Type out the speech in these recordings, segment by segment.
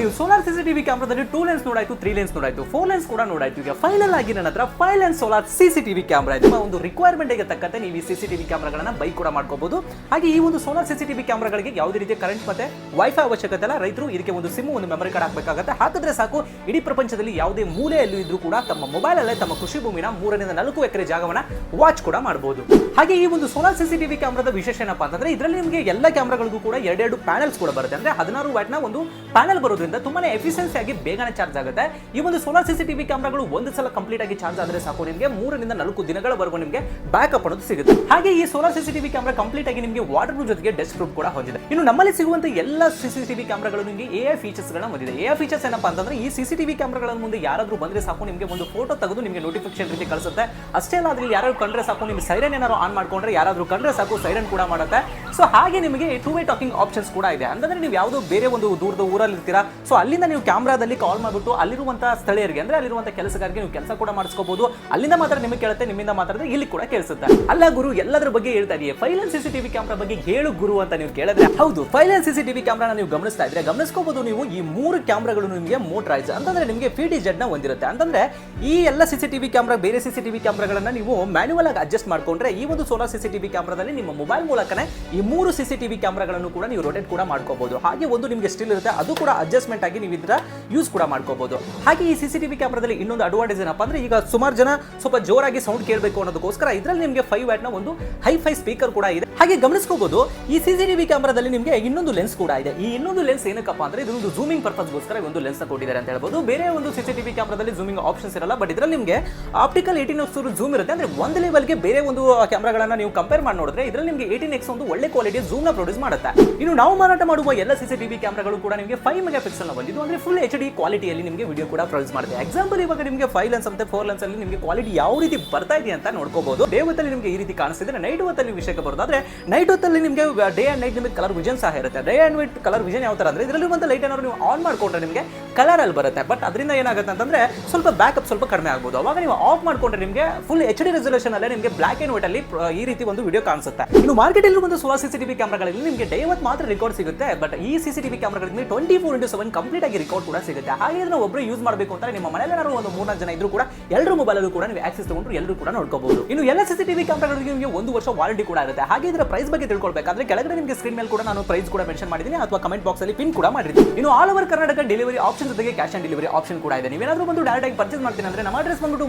ನೀವು solar CCTV ಕ್ಯಾಮ್ರಾದಲ್ಲಿ 2 lens ನೋಡಾಯ್ತು, 3 ಲೆನ್ಸ್ ನೋಡಾಯ್ತು, 4 ಲೆನ್ಸ್ ಕೂಡ ನೋಡಾಯ್ತು. ಈಗ ಫೈನಲ್ ಆಗಿ ನನ್ನ ಹತ್ರ 5 ಲೆನ್ಸ್ ಸೋಲಾರ್ ಸಿಸಿಟಿವಿ ಕ್ಯಾಮ್ರಾ ಇದೆ. ನಿಮ್ಮ ಒಂದು ರಿಕ್ವೈರ್ಮೆಂಟ್ ಗೆ ತಕ್ಕಂತೆ ನೀವು ಈ ಸಿಸಿಟಿವಿ ಕ್ಯಾಮ್ರಾಗಳನ್ನ ಬೈ ಕೂಡ ಮಾಡ್ಕೋಬಹುದು. ಹಾಗೆ ಈ ಒಂದು ಸೋಲಾರ್ ಸಿಸಿಟಿವಿ ಕ್ಯಾಮ್ರಾಗಳಿಗೆ ಯಾವುದೇ ರೀತಿಯ ಕರೆಂಟ್ ಮತ್ತೆ ವೈಫೈ ಅವಶ್ಯಕತೆ ಇಲ್ಲ. ರೈತರು ಇದಕ್ಕೆ ಒಂದು ಸಿಮ್, ಒಂದು ಮೆಮರಿ ಕಾರ್ಡ್ ಹಾಕಬೇಕಾಗುತ್ತೆ. ಹಾಕಿದ್ರೆ ಸಾಕು, ಇಡೀ ಪ್ರಪಂಚದಲ್ಲಿ ಯಾವುದೇ ಮೂಲೆಯಲ್ಲೂ ಇದ್ರೂ ಕೂಡ ತಮ್ಮ ಮೊಬೈಲ್ ಅಲ್ಲೇ ತಮ್ಮ ಕೃಷಿ ಭೂಮಿನ 3 ರಿಂದ 4 ಎಕರೆ ಜಾಗವನ್ನ ವಾಚ್ ಕೂಡ ಮಾಡಬಹುದು. ಹಾಗೆ ಈ ಒಂದು ಸೋಲಾರ್ ಸಿಸಿಟಿವಿ ಕ್ಯಾಮ್ರಾದ ವಿಶೇಷ ಏನಪ್ಪಾ ಅಂತಂದ್ರೆ ಇದರಲ್ಲಿ ನಿಮಗೆ ಎಲ್ಲ ಕ್ಯಾಮ್ರಾಗಳಿಗೂ ಕೂಡ ಎರಡೆರಡು ಪ್ಯಾನೆಲ್ಸ್ ಕೂಡ ಬರುತ್ತೆ. ಅಂದ್ರೆ 16 ವ್ಯಾಟ್ ನ ಒಂದು ಪ್ಯಾನೆಲ್ ಬರೋದ್ರಿಂದ ತುಂಬಾನೇ ಎಫಿಷಿಯನ್ಸಿ ಆಗಿ ಬೇಗನೆ ಚಾರ್ಜ್ ಆಗುತ್ತೆ. ಈ ಒಂದು ಸೋಲಾರ್ ಸಿಸಿಟಿವಿ ಕ್ಯಾಮ್ರಾಗಳು ಒಂದು ಸಲ ಕಂಪ್ಲೀಟ್ ಆಗಿ ಚಾರ್ಜ್ ಆದ್ರೆ ಸಾಕು, ನಿಮಗೆ 3 ರಿಂದ 4 ದಿನಗಳವರೆಗೂ ನಿಮಗೆ ಬ್ಯಾಕಪ್ ಅನ್ನೋದು ಸಿಗುತ್ತೆ. ಹಾಗೆ ಈ ಸೋಲಾರ್ ಸಿಸಿಟಿವಿ ಕ್ಯಾಮ್ರಾ ಕಂಪ್ಲೀಟ್ ಆಗಿ ನಿಮಗೆ ವಾಟರ್ ಪ್ರೂಫ್ ಜೊತೆಗೆ ಡಸ್ಟ್ ಪ್ರೂಫ್ ಕೂಡ ಹೊಂದಿದೆ. ಇನ್ನು ನಮ್ಮಲ್ಲಿ ಸಿಗುವಂತ ಎಲ್ಲ ಸಿಸಿಟಿವಿ ಕ್ಯಾಮ್ರಾಗಳು ನಿಮಗೆ ಎಐ ಫೀಚರ್ಸ್ ಗಳನ್ನ ಹೊಂದಿದೆ. ಎಐ ಫೀಚರ್ಸ್ ಏನಪ್ಪಾ ಅಂತಂದ್ರೆ ಈ ಸಿಸಿಟಿವಿ ಕ್ಯಾಮ್ರಾಗಳ ಮುಂದೆ ಯಾರಾದ್ರೂ ಬಂದ್ರೆ ಸಾಕು, ನಿಮಗೆ ಒಂದು ಫೋಟೋ ತೆಗೆದು ನಿಮಗೆ ನೋಟಿಫಿಕೇಶನ್ ರೀತಿ ಕಳಿಸುತ್ತೆ. ಅಷ್ಟೇ ಅಲ್ಲ, ಅದ್ರಲ್ಲಿ ಯಾರು ಕಂಡ್ರೆ ಸಾಕು, ನಿಮಗೆ ಸೈರನ್ ಏನಾದ್ರು ಆನ್ ಮಾಡ್ಕೊಂಡ್ರೆ ಯಾರಾದ್ರೂ ಕಂಡ್ರೆ ಸಾಕು ಸೈರನ್ ಕೂಡ ಮಾಡುತ್ತೆ. ಸೊ ಹಾಗೆ ನಿಮಗೆ 2-ವೇ ಟಾಕಿಂಗ್ ಆಪ್ಷನ್ಸ್ ಕೂಡ ಇದೆ. ಅಂದ್ರೆ ನೀವು ಯಾವುದೋ ಬೇರೆ ಒಂದು ದೂರದ ಊರಲ್ಲಿ ಇರ್ತೀರಾ, ಸೊ ಅಲ್ಲಿಂದ ನೀವು ಕ್ಯಾಮ್ರಾದಲ್ಲಿ ಕಾಲ್ ಮಾಡ್ಬಿಟ್ಟು ಅಲ್ಲಿರುವಂತಹ ಸ್ಥಳೀಯರಿಗೆ, ಅಂದ್ರೆ ಅಲ್ಲಿರುವಂತಹ ಕೆಲಸಗಾರರಿಗೆ ನೀವು ಕೆಲಸ ಕೂಡ ಮಾಡಿಸ್ಕೋಬಹುದು. ಅಲ್ಲಿಂದ ಮಾತ್ರ ನಿಮಗೆ ಕೇಳುತ್ತೆ, ನಿಮ್ಮಿಂದ ಮಾತಾಡಿದ್ರೆ ಇಲ್ಲಿ ಕೂಡ ಕೇಳಿಸುತ್ತೆ. ಅಲ್ಲ ಗುರು, ಎಲ್ಲದರ ಬಗ್ಗೆ ಹೇಳ್ತಾ ಇದೆಯೇ, 5 ಲೆನ್ಸ್ ಸಿಸಿಟಿವಿ ಕ್ಯಾಮ್ರಾ ಬಗ್ಗೆ ಹೇಳು ಗುರು ಅಂತ ನೀವು ಕೇಳಿದ್ರೆ, ಹೌದು, 5 ಲೆನ್ಸ್ ಸಿಸಿಟಿವಿ ಕ್ಯಾಮ್ರಾನ ನೀವು ಗಮನಿಸ್ತಾ ಇದ್ರೆ ಗಮನಿಸ್ಕೋಬಹುದು. ನೀವು ಈ 3 ಕ್ಯಾಮ್ರಾಗಳು ನಿಮಗೆ ಮೋಟರೈಸ್ ಅಂತಂದ್ರೆ ನಿಮಗೆ PTZ ನ ಹೊಂದಿರುತ್ತೆ. ಅಂತಂದ್ರೆ ಈ ಎಲ್ಲ ಸಿಸಿಟಿವಿ ಕ್ಯಾಮ್ರಾ, ಬೇರೆ ಸಿಸಿಟಿವಿ ಕ್ಯಾಮ್ರಾಗಳನ್ನ ನೀವು ಮ್ಯಾನ್ಯುವಲ್ ಆಗಿ ಅಡ್ಜಸ್ಟ್ ಮಾಡ್ಕೊಂಡ್ರೆ, ಈ ಒಂದು ಸೋಲಾರ್ ಸಿಸಿಟಿವಿ ಕ್ಯಾಮ್ರಾದಲ್ಲಿ ನಿಮ್ಮ ಮೊಬೈಲ್ ಮೂಲಕನೇ ಈ 3 ಸಿಸಿಟಿವಿ ಕ್ಯಾಮ್ರಾಗಳನ್ನು ಕೂಡ ನೀವು ರೊಟೇಟ್ ಕೂಡ ಮಾಡ್ಕೋಬಹುದು. ಹಾಗೆ ಒಂದು ನಿಮಗೆ ಸ್ಟಿಲ್ ಇರುತ್ತೆ, ಅದು ಕೂಡ ಅಡ್ಜಸ್ಟ್ಮೆಂಟ್ ಆಗಿ ನೀವು ಇದರ ಯೂಸ್ ಕೂಡ ಮಾಡ್ಕೋಬಹುದು. ಹಾಗೆ ಈ ಸಿಸಿಟಿವಿ ಕ್ಯಾಮ್ರಾದಲ್ಲಿ ಇನ್ನೊಂದು ಅಡ್ವಾಂಟೇಜ್ ಏನಪ್ಪಾ ಅಂದ್ರೆ, ಈಗ ಸುಮಾರು ಜನ ಸ್ವಲ್ಪ ಜೋರಾಗಿ ಸೌಂಡ್ ಕೇಳಬೇಕು ಅನ್ನೋದಕ್ಕೋಸ್ಕರ ಇದರಲ್ಲಿ ನಿಮಗೆ 5 ವ್ಯಾಟ್ ನ ಒಂದು ಹೈಫೈ ಸ್ಪೀಕರ್ ಕೂಡ ಇದೆ. ಹಾಗೆ ಗಮನಿಸ್ಕೋಬಹುದು, ಈ ಸಿಸಿಟಿವಿ ಕ್ಯಾಮ್ರಾದಲ್ಲಿ ನಿಮಗೆ ಇನ್ನೊಂದು ಲೆನ್ಸ್ ಕೂಡ ಇದೆ. ಈ ಇನ್ನೊಂದು ಲೆನ್ಸ್ ಏನಕ್ಕಪ್ಪ ಅಂದ್ರೆ ಇದೊಂದು ಜೂಮಿಂಗ್ ಪರ್ಪಸ್ಗೋಸ್ಕರ ಒಂದು ಲೆನ್ಸ್ ಕೊಟ್ಟಿದ್ದಾರೆ ಅಂತ ಹೇಳ್ಬೋದು. ಬೇರೆ ಒಂದು ಸಿಸಿಟಿವಿ ಕ್ಯಾಮ್ರಾದಲ್ಲಿ ಜೂಮಿಂಗ್ ಆಪ್ಷನ್ಸ್ ಇರಲ್ಲ, ಬಟ್ ಇದರಲ್ಲಿ ನಿಮಗೆ ಆಪ್ಟಿಕಲ್ 18x ಜೂಮ್ ಇರುತ್ತೆ. ಅಂದ್ರೆ ಒಂದು ಲೆವೆಲ್ಗೆ ಬೇರೆ ಒಂದು ಕ್ಯಾಮ್ರಾಗಳನ್ನ ನೀವು ಕಂಪೇರ್ ಮಾಡಿ ನೋಡಿದ್ರೆ ಇದರಲ್ಲಿ ನಿಮಗೆ 18x ಒಂದು ಒಳ್ಳೆ ಕ್ವಾಲಿಟಿಯ ಜೂಮ್ ನ ಪ್ರೊಡ್ಯೂಸ್ ಮಾಡುತ್ತೆ. ಇನ್ನು ನಾವು ಮಾರಾಟ ಮಾಡುವ ಎಲ್ಲ ಸಿಸಿಟಿವಿ ಕ್ಯಾಮ್ರಾಗಳು ಕೂಡ ನಿಮಗೆ 5 ಮೆಗಾ ಪಿಕ್ಸೆಲ್ ನ ಬಂದಿದ್ದು, ಅಂದ್ರೆ ಫುಲ್ HD ಕ್ವಾಲಿಟಿಯಲ್ಲಿ ನಿಮಗೆ ವಿಡಿಯೋ ಕೂಡ ಪ್ರೊಡ್ಯೂಸ್ ಮಾಡುತ್ತೆ. ಎಕ್ಸಾಂಪಲ್ ಇವಾಗ ನಿಮಗೆ 5 ಲೆನ್ಸ್ ಮತ್ತೆ 4 ಲೆನ್ಸ್ ಅಲ್ಲಿ ನಿಮಗೆ ಕ್ವಾಲಿಟಿ ಯಾವ ರೀತಿ ಬರ್ತಾ ಇದೆ ಅಂತ ನೋಡ್ಕೋಬಹುದು. ಡೇ ಹೊತ್ತಲ್ಲಿ ನಿಮಗೆ ಈ ರೀತಿ ಕಾಣಿಸ್ತಿದ್ರೆ, ನೈಟ್ ಹೊತ್ತಲ್ಲಿ ವಿಷಯಕ್ಕೆ ಬರೋದಾದ್ರೆ ನೈಟ್ ಹೊತ್ತಲ್ಲಿ ನಿಮಗೆ ಡೇ ಅಂಡ್ ನೈಟ್ ನಿಮಗೆ ಕಲರ್ ವಿಷನ್ ಸಹ ಇರುತ್ತೆ. Day and night colour vision ಯಾವ ತರ ಅಂದ್ರೆ ಇದರಲ್ಲಿ ಒಂದು ಲೈಟ್ ಏನಾದ್ರು ನೀವು ಆನ್ ಮಾಡ್ಕೊಂಡ್ರೆ ನಿಮಗೆ ಕಲರ್ ಅಲ್ಲಿ ಬರುತ್ತೆ. ಬಟ್ ಅದರಿಂದ ಏನಾಗುತ್ತೆ ಅಂತಂದ್ರೆ ಸ್ವಲ್ಪ ಬ್ಯಾಕಪ್ ಸ್ವಲ್ಪ ಕಡಿಮೆ ಆಗಬಹುದು. ಅವಾಗ ನೀವು ಆಫ್ ಮಾಡ್ಕೊಂಡ್ರೆ ನಿಮಗೆ ಫುಲ್ HD ರೆಸಲ್ಯೂಷನ್ ಅಲ್ಲೇ ನಿಮಗೆ ಬ್ಲಾಕ್ ಅಂಡ್ ವೈಟ್ ಅಲ್ಲಿ ಈ ರೀತಿ ಒಂದು ವಿಡಿಯೋ ಕಾಣಿಸುತ್ತೆ. ಇನ್ನು ಮಾರ್ಕೆಟ್ ಅಲ್ಲಿ ಒಂದು ಸೋಲಾರ್ ಸಿಸಿಟಿವಿ ಕ್ಯಾಮ್ರಾಗಳಲ್ಲಿ ನಿಮಗೆ ಡೇ ಹೊತ್ತು ಮಾತ್ರ ರೆಕಾರ್ಡ್ ಸಿಗುತ್ತೆ. ಬಟ್ ಈ ಸಿಸಿಟಿವಿ ಕ್ಯಾಮ್ರಾಗಳಲ್ಲಿ 24/7 ಕಂಪ್ಲೀಟ್ ಆಗಿ ರೆಕಾರ್ಡ್ ಕೂಡ ಸಿಗುತ್ತೆ. ಹಾಗೆ ಇದನ್ನ ಒಬ್ಬರು ಯೂಸ್ ಮಾಡಬೇಕು ಅಂತ ನಿಮ್ಮ ಮನೆಯಲ್ಲಿ ಏನಾದ್ರು ಒಂದು 3-4 ಜನ ಇದ್ರು ಕೂಡ ಎಲ್ಲರೂ ಮೊಬೈಲ್ ಅಲ್ಲೂ ಕೂಡ ನೀವು ಆಕ್ಸೆಸ್ ತಗೊಂಡ್ರು ಎಲ್ಲರೂ ಕೂಡ ನೋಡ್ಕೋಬಹುದು. ಇನ್ನು ಎಲ್ಲ ಸಿಸಿಟಿವಿ ಕ್ಯಾಮ್ರಾಗಳಿಗೆ ನಿಮಗೆ 1 ವರ್ಷ ವಾರಂಟಿ ಕೂಡ ಇರುತ್ತೆ. ಹಾಗೆ ಇದರ ಪ್ರೈಸ್ ಬಗ್ಗೆ ತಿಳ್ಕೊಳ್ಬೇಕಾದ್ರೆ ಕೆಳಗಡೆ ನಿಮಗೆ ಸ್ಕ್ರೀನ್ ಮೇಲೆ ಕೂಡ ನಾನು ಪ್ರೈಸ್ ಕೂಡ ಮೆನ್ಷನ್ ಮಾಡಿದ್ದೀನಿ, ಅಥವಾ ಕಮೆಂಟ್ ಬಾಕ್ಸ್ ಅಲ್ಲಿ ಪಿನ್ ಕೂಡ ಮಾಡಿರ್ತೀನಿ. ಇನ್ನು all over Karnataka delivery option ಜೊತೆಗೆ ಕ್ಯಾಶ್ ಆನ್ ಡೆಲಿವರಿ ಆಪ್ಷನ್ ಕೂಡ ಇದೆ. ನೀವೇನಾದ್ರೂ ಬಂದು ಡೈರೆಕ್ಟ್ ಆಗಿ ಪರ್ಚೇಸ್ ಮಾಡ್ತೀನಿ ಅಂದ್ರೆ ನಮ್ಮ ಅಡ್ರೆಸ್ ಬಂದ್ಬಿಟ್ಟು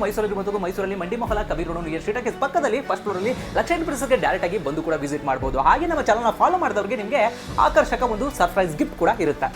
ಮೈಸೂರಲ್ಲಿ ಮಂಡಿ Mahal Kabir road near street ಪಕ್ಕದಲ್ಲಿ ಫಸ್ಟ್ ಫ್ಲೋರ್ ಅಲ್ಲಿ ಲಕ್ಷ ಪ್ಲೇಸ್ಗೆ ಡೈರೆಕ್ಟ್ ಆಗಿ ಬಂದು ಕೂಡ ವಿಸಿಟ್ ಮಾಡಬಹುದು. ಹಾಗೆ ನಮ್ಮ ಚಾನಲ್ ಫಾಲೋ ಮಾಡಿದವರಿಗೆ ನಿಮಗೆ ಆಕರ್ಷಕ ಒಂದು ಸರ್ಪ್ರೈಸ್ ಗಿಫ್ಟ್ ಕೂಡ ಇರುತ್ತೆ.